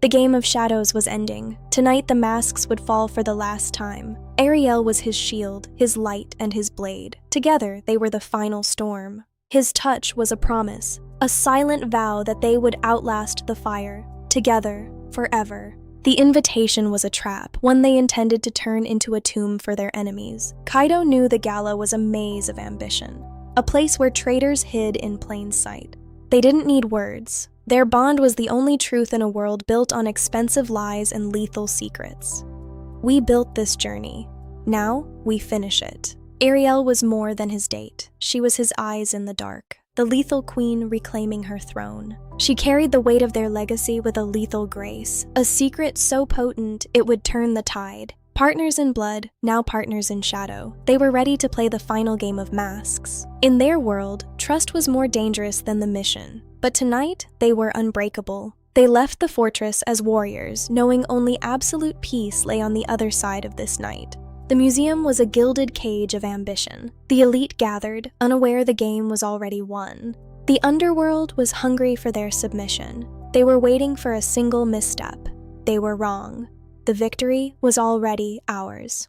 The game of shadows was ending. Tonight the masks would fall for the last time. Ariel was his shield, his light, and his blade. Together, they were the final storm. His touch was a promise, a silent vow that they would outlast the fire. Together, forever. The invitation was a trap, one they intended to turn into a tomb for their enemies. Kaido knew the gala was a maze of ambition, a place where traitors hid in plain sight. They didn't need words. Their bond was the only truth in a world built on expensive lies and lethal secrets. We built this journey. Now, we finish it. Ariel was more than his date. She was his eyes in the dark, the lethal queen reclaiming her throne. She carried the weight of their legacy with a lethal grace, a secret so potent it would turn the tide. Partners in blood, now partners in shadow. They were ready to play the final game of masks. In their world, trust was more dangerous than the mission. But tonight, they were unbreakable. They left the fortress as warriors, knowing only absolute peace lay on the other side of this night. The museum was a gilded cage of ambition. The elite gathered, unaware the game was already won. The underworld was hungry for their submission. They were waiting for a single misstep. They were wrong. The victory was already ours.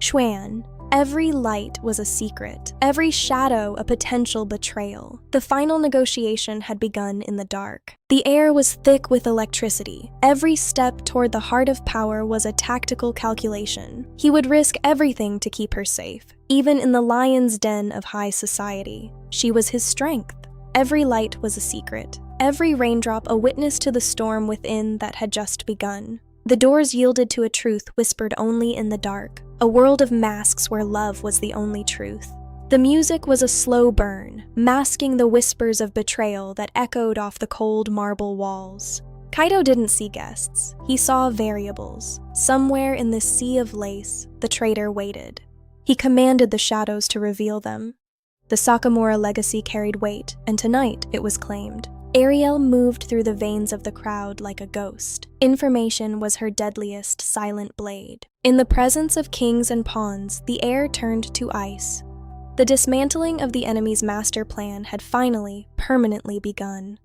Xuan. Every light was a secret, every shadow a potential betrayal. The final negotiation had begun in the dark. The air was thick with electricity. Every step toward the heart of power was a tactical calculation. He would risk everything to keep her safe, even in the lion's den of high society. She was his strength. Every light was a secret, every raindrop a witness to the storm within that had just begun. The doors yielded to a truth whispered only in the dark, a world of masks where love was the only truth. The music was a slow burn, masking the whispers of betrayal that echoed off the cold marble walls. Kaido didn't see guests. He saw variables. Somewhere in this sea of lace, the traitor waited. He commanded the shadows to reveal them. The Sakamura legacy carried weight, and tonight it was claimed. Ariel moved through the veins of the crowd like a ghost. Information was her deadliest silent blade. In the presence of kings and pawns, the air turned to ice. The dismantling of the enemy's master plan had finally, permanently begun.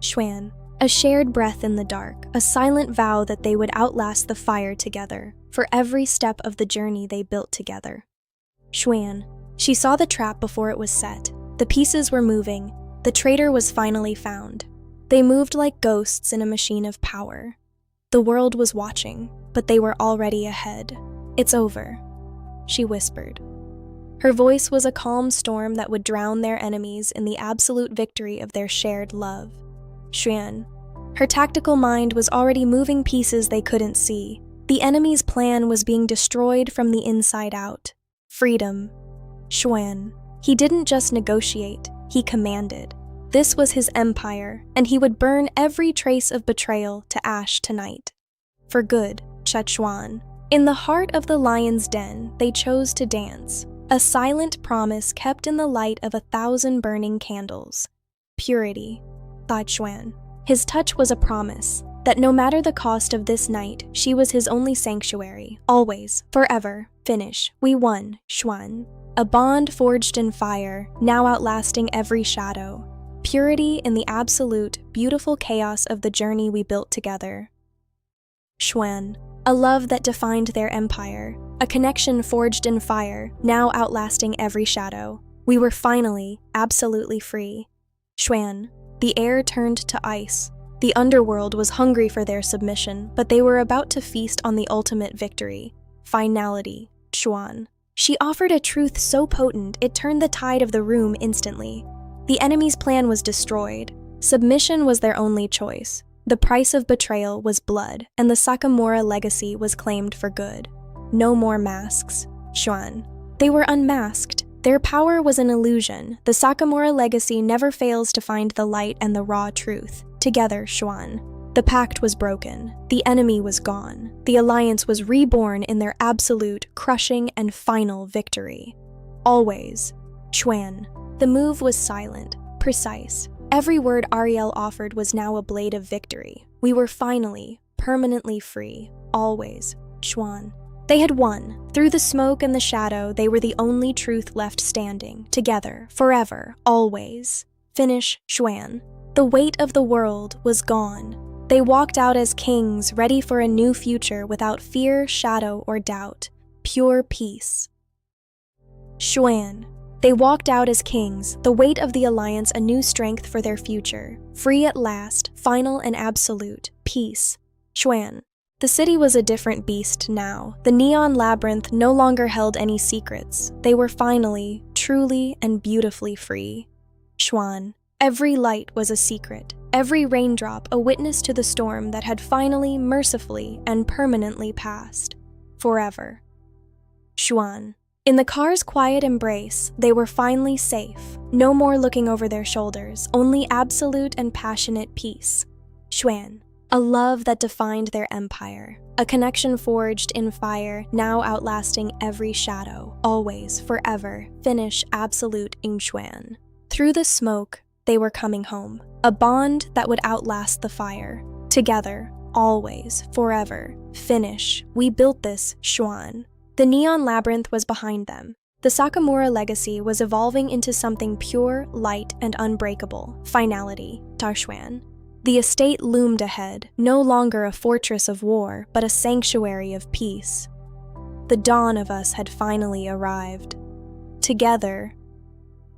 Xuan. A shared breath in the dark, a silent vow that they would outlast the fire together, for every step of the journey they built together. Xuan. She saw the trap before it was set. The pieces were moving. The traitor was finally found. They moved like ghosts in a machine of power. The world was watching, but they were already ahead. It's over, she whispered. Her voice was a calm storm that would drown their enemies in the absolute victory of their shared love. Xuan. Her tactical mind was already moving pieces they couldn't see. The enemy's plan was being destroyed from the inside out. Freedom. Xuan. He didn't just negotiate, he commanded. This was his empire, and he would burn every trace of betrayal to ash tonight. For good, Szechuan. In the heart of the lion's den, they chose to dance, a silent promise kept in the light of 1,000 burning candles. Purity, thought Xuan. His touch was a promise, that no matter the cost of this night, she was his only sanctuary, always, forever. Finish, we won, Xuan. A bond forged in fire, now outlasting every shadow. Purity in the absolute, beautiful chaos of the journey we built together. Xuan. A love that defined their empire. A connection forged in fire, now outlasting every shadow. We were finally, absolutely free. Xuan. The air turned to ice. The underworld was hungry for their submission, but they were about to feast on the ultimate victory. Finality. Xuan. She offered a truth so potent it turned the tide of the room instantly. The enemy's plan was destroyed. Submission was their only choice. The price of betrayal was blood, and the Sakamura legacy was claimed for good. No more masks. Xuan. They were unmasked. Their power was an illusion. The Sakamura legacy never fails to find the light and the raw truth. Together, Xuan. The pact was broken. The enemy was gone. The alliance was reborn in their absolute, crushing, and final victory. Always. Xuan. The move was silent, precise. Every word Ariel offered was now a blade of victory. We were finally, permanently free. Always. Xuan. They had won. Through the smoke and the shadow, they were the only truth left standing. Together, forever, always. finish Xuan. The weight of the world was gone. They walked out as kings, ready for a new future without fear, shadow, or doubt. Pure peace. Xuan. They walked out as kings, the weight of the alliance a new strength for their future. Free at last, final and absolute. Peace. Xuan. The city was a different beast now. The neon labyrinth no longer held any secrets. They were finally, truly, and beautifully free. Xuan. Every light was a secret, every raindrop a witness to the storm that had finally, mercifully, and permanently passed. Forever. Xuan. In the car's quiet embrace, they were finally safe. No more looking over their shoulders, only absolute and passionate peace. Xuan. A love that defined their empire. A connection forged in fire, now outlasting every shadow. Always, forever, finish absolute Yingxuan. Through the smoke, they were coming home. A bond that would outlast the fire. Together, always, forever, finish. We built this, Xuan. The neon labyrinth was behind them. The Sakamura legacy was evolving into something pure, light, and unbreakable. Finality, Tarshuan. The estate loomed ahead, no longer a fortress of war, but a sanctuary of peace. The dawn of us had finally arrived. Together,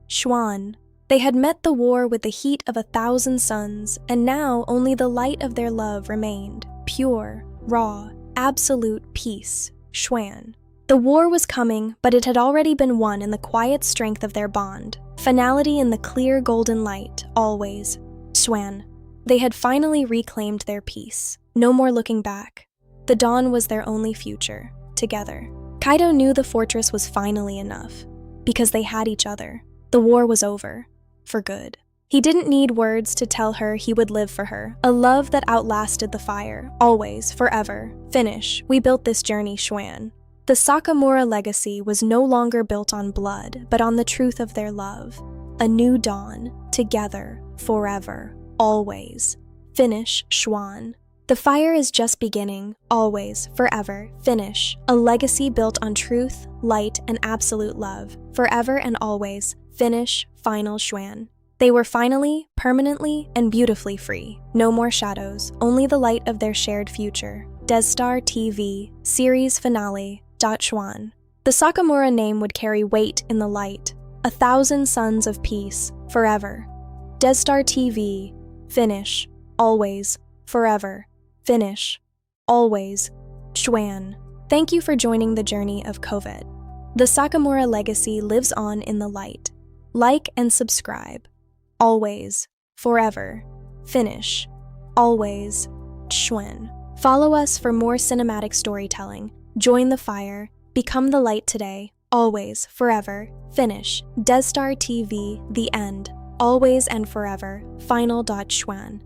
Xuan. They had met the war with the heat of 1,000 suns, and now only the light of their love remained. Pure, raw, absolute peace, Xuan. The war was coming, but it had already been won in the quiet strength of their bond. Finality in the clear golden light, always, Xuan. They had finally reclaimed their peace. No more looking back. The dawn was their only future, together. Kaido knew the fortress was finally enough, because they had each other. The war was over, for good. He didn't need words to tell her he would live for her, a love that outlasted the fire, always, forever. Finish, we built this journey, Xuan. The Sakamura legacy was no longer built on blood, but on the truth of their love. A new dawn, together, forever, always. Finish, Xuan. The fire is just beginning, always, forever, finish. A legacy built on truth, light, and absolute love. Forever and always, finish, final Xuan. They were finally, permanently, and beautifully free. No more shadows, only the light of their shared future. Destar TV, series finale, Xuan. The Sakamura name would carry weight in the light. 1,000 suns of peace, forever. Destar TV, finish, always, forever, finish, always, Xuan. Thank you for joining the journey of COVET. The Sakamura legacy lives on in the light. Like and subscribe. Always, forever, finish, always, Xuan. Follow us for more cinematic storytelling. Join the fire. Become the light today. Always, forever, finish. Destar TV, the end. Always and forever. Final. Xuan.